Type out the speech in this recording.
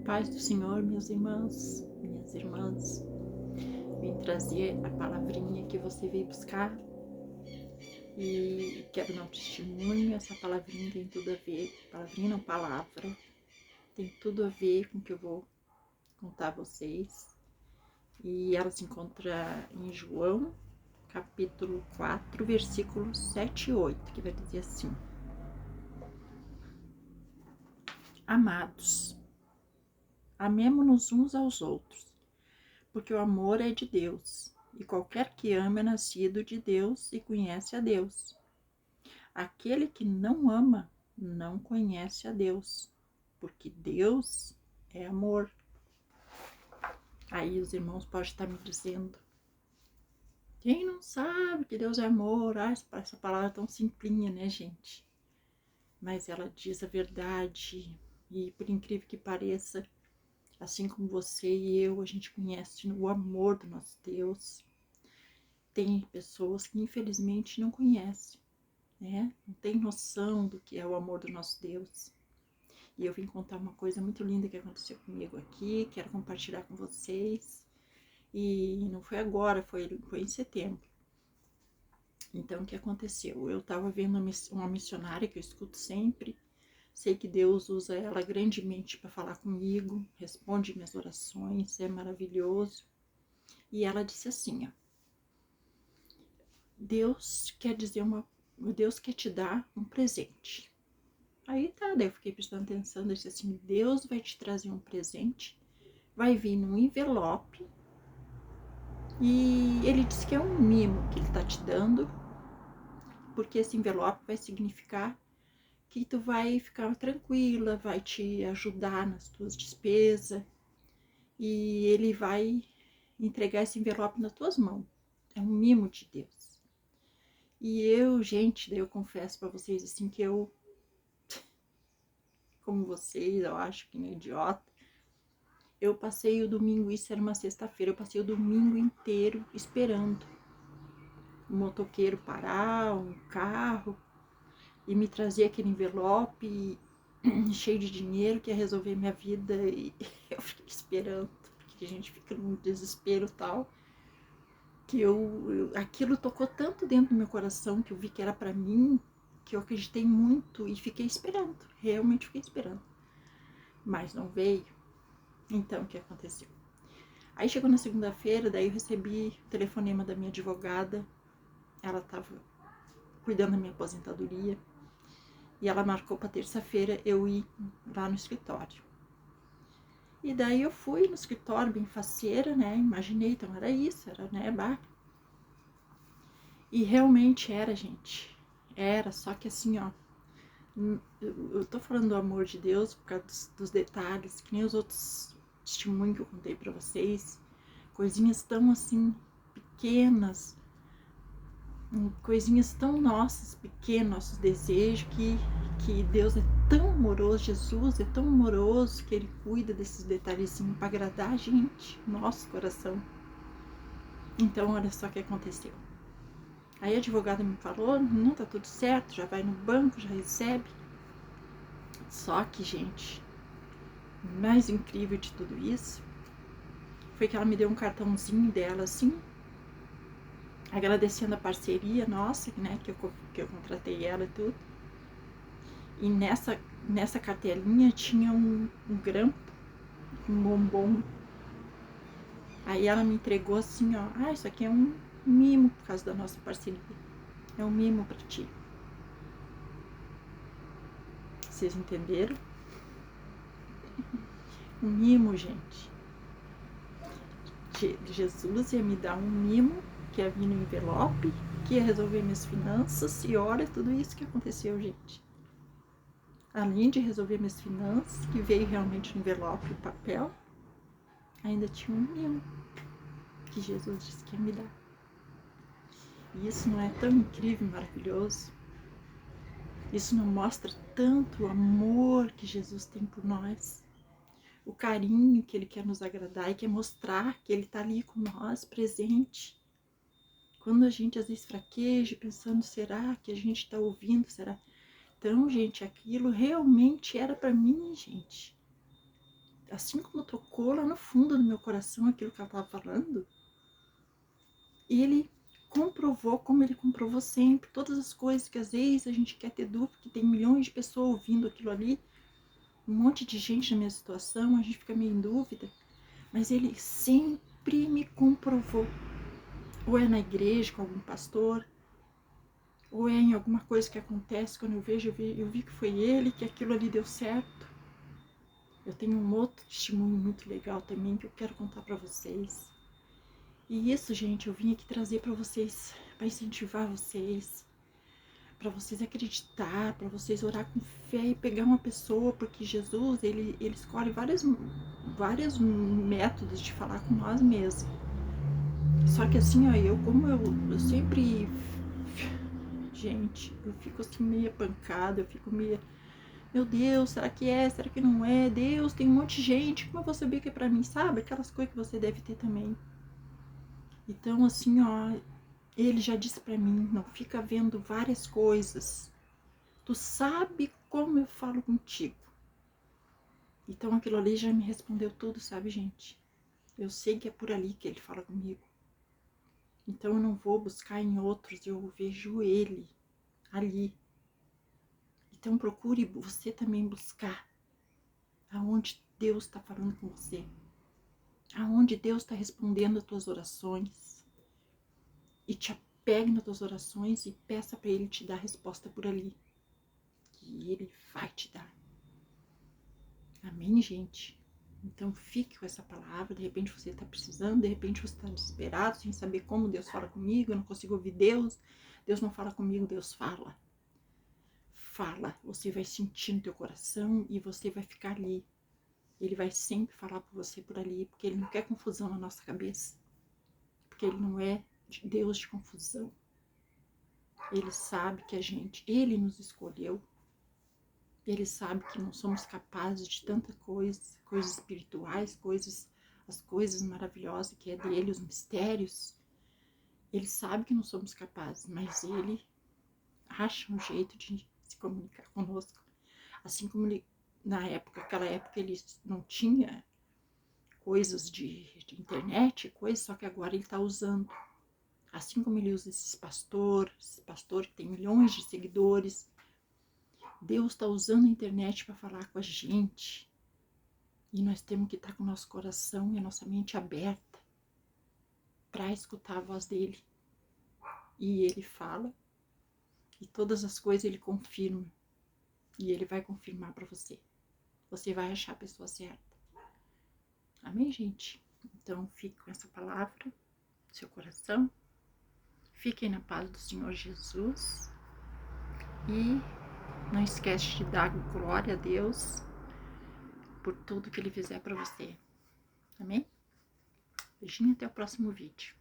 Paz do Senhor, meus irmãos, minhas irmãs. Vim trazer a palavrinha que você veio buscar e quero dar um testemunho. Essa palavrinha tem tudo a ver, palavrinha não, palavra, tem tudo a ver com o que eu vou contar a vocês. E ela se encontra em João, capítulo 4, versículos 7 e 8, que vai dizer assim: Amados, amemo-nos uns aos outros, porque o amor é de Deus, e qualquer que ama é nascido de Deus e conhece a Deus. Aquele que não ama não conhece a Deus, porque Deus é amor. Aí os irmãos podem estar me dizendo: quem não sabe que Deus é amor? Essa palavra é tão simplinha, né, gente? Mas ela diz a verdade, e por incrível que pareça, assim como você e eu, a gente conhece o amor do nosso Deus. Tem pessoas que infelizmente não conhecem, né? Não tem noção do que é o amor do nosso Deus. E eu vim contar uma coisa muito linda que aconteceu comigo aqui, quero compartilhar com vocês. E não foi agora, foi em setembro. Então, o que aconteceu? Eu estava vendo uma missionária que eu escuto sempre. Sei que Deus usa ela grandemente para falar comigo, responde minhas orações, é maravilhoso. E ela disse assim, ó: Deus quer te dar um presente. Aí tá, daí eu fiquei prestando atenção, eu disse assim: Deus vai te trazer um presente, vai vir num envelope, e ele disse que é um mimo que ele tá te dando, porque esse envelope vai significar que tu vai ficar tranquila, vai te ajudar nas tuas despesas, e ele vai entregar esse envelope nas tuas mãos. É um mimo de Deus. E eu, gente, daí eu confesso pra vocês assim que eu, como vocês, eu acho que nem idiota, eu passei o domingo, isso era uma sexta-feira, eu passei o domingo inteiro esperando um motoqueiro parar, um carro, e me trazer aquele envelope cheio de dinheiro que ia resolver minha vida, e eu fiquei esperando, porque a gente fica num desespero tal, que aquilo tocou tanto dentro do meu coração, que eu vi que era pra mim, que eu acreditei muito e fiquei esperando, realmente fiquei esperando. Mas não veio. Então, o que aconteceu? Aí chegou na segunda-feira, daí eu recebi o telefonema da minha advogada. Ela estava cuidando da minha aposentadoria. E ela marcou para terça-feira eu ir lá no escritório. E daí eu fui no escritório, bem faceira, né? Imaginei, então era isso, era, né, bah. E realmente era, gente. Era, só que assim, ó. Eu tô falando do amor de Deus por causa dos detalhes, que nem os outros testemunhos que eu contei pra vocês. Coisinhas tão assim, pequenas, coisinhas tão nossas, pequenos, nossos desejos, que Deus é tão amoroso, Jesus é tão amoroso, que Ele cuida desses detalhezinhos para agradar a gente, nosso coração. Então, olha só o que aconteceu. Aí a advogada me falou: não, tá tudo certo, já vai no banco, já recebe. Só que, gente, o mais incrível de tudo isso foi que ela me deu um cartãozinho dela assim, agradecendo a parceria nossa, né, que eu contratei ela e tudo. E nessa cartelinha tinha um grampo, um bombom. Aí ela me entregou assim, ó: isso aqui é um mimo por causa da nossa parceria. É um mimo pra ti. Vocês entenderam? Um mimo, gente. Jesus ia me dar um mimo, que ia vir no envelope, que ia resolver minhas finanças, e olha tudo isso que aconteceu, gente. Além de resolver minhas finanças, que veio realmente no envelope, o papel, ainda tinha um mimo que Jesus disse que ia me dar. E isso não é tão incrível e maravilhoso? Isso não mostra tanto o amor que Jesus tem por nós? O carinho que Ele quer nos agradar e quer mostrar que Ele está ali com nós, presente. Quando a gente às vezes fraqueja, pensando: será que a gente está ouvindo? Será? Então, gente, aquilo realmente era para mim, gente. assim como tocou lá no fundo do meu coração aquilo que ela estava falando, ele comprovou, como ele comprovou sempre, todas as coisas que às vezes a gente quer ter dúvida, que tem milhões de pessoas ouvindo aquilo ali, um monte de gente na minha situação, a gente fica meio em dúvida, mas ele sempre me comprovou. Ou é na igreja com algum pastor, ou é em alguma coisa que acontece, quando eu vejo, eu vi que foi ele, que aquilo ali deu certo. Eu tenho um outro testemunho muito legal também que eu quero contar para vocês. E isso, gente, eu vim aqui trazer para vocês, para incentivar vocês, para vocês acreditar, para vocês orar com fé e pegar uma pessoa, porque Jesus, ele escolhe vários métodos de falar com nós mesmos. Só que assim, ó, eu sempre, gente, eu fico assim meio pancada, eu fico meio, meu Deus, será que é? Será que não é? Deus, tem um monte de gente, como eu vou saber que é pra mim? Sabe? Aquelas coisas que você deve ter também. Então, assim, ó, ele já disse pra mim, não fica vendo várias coisas. Tu sabe como eu falo contigo. Então, aquilo ali já me respondeu tudo, sabe, gente? Eu sei que é por ali que ele fala comigo. Então, eu não vou buscar em outros, eu vejo ele ali. Então, procure você também buscar aonde Deus está falando com você. Aonde Deus está respondendo as tuas orações. E te apegue nas tuas orações e peça para Ele te dar a resposta por ali. Que Ele vai te dar. Amém, gente? Então fique com essa palavra. De repente você está precisando, de repente você está desesperado, sem saber como Deus fala comigo, eu não consigo ouvir Deus. Deus não fala comigo, Deus fala. Fala, você vai sentir no teu coração e você vai ficar ali. Ele vai sempre falar por você por ali, porque Ele não quer confusão na nossa cabeça. Porque Ele não é Deus de confusão. Ele sabe que Ele nos escolheu. Ele sabe que não somos capazes de tanta coisa, coisas espirituais, as coisas maravilhosas que é dele, os mistérios. Ele sabe que não somos capazes, mas Ele acha um jeito de se comunicar conosco. Assim como ele, naquela época, ele não tinha coisas de internet, só que agora ele está usando. Assim como ele usa esse pastor que tem milhões de seguidores, Deus está usando a internet para falar com a gente. E nós temos que estar com o nosso coração e a nossa mente aberta para escutar a voz dele. E ele fala, e todas as coisas ele confirma. E ele vai confirmar para você. Você vai achar a pessoa certa. Amém, gente? Então, fique com essa palavra no seu coração. Fiquem na paz do Senhor Jesus. E não esquece de dar glória a Deus por tudo que Ele fizer para você. Amém? Beijinho, até o próximo vídeo.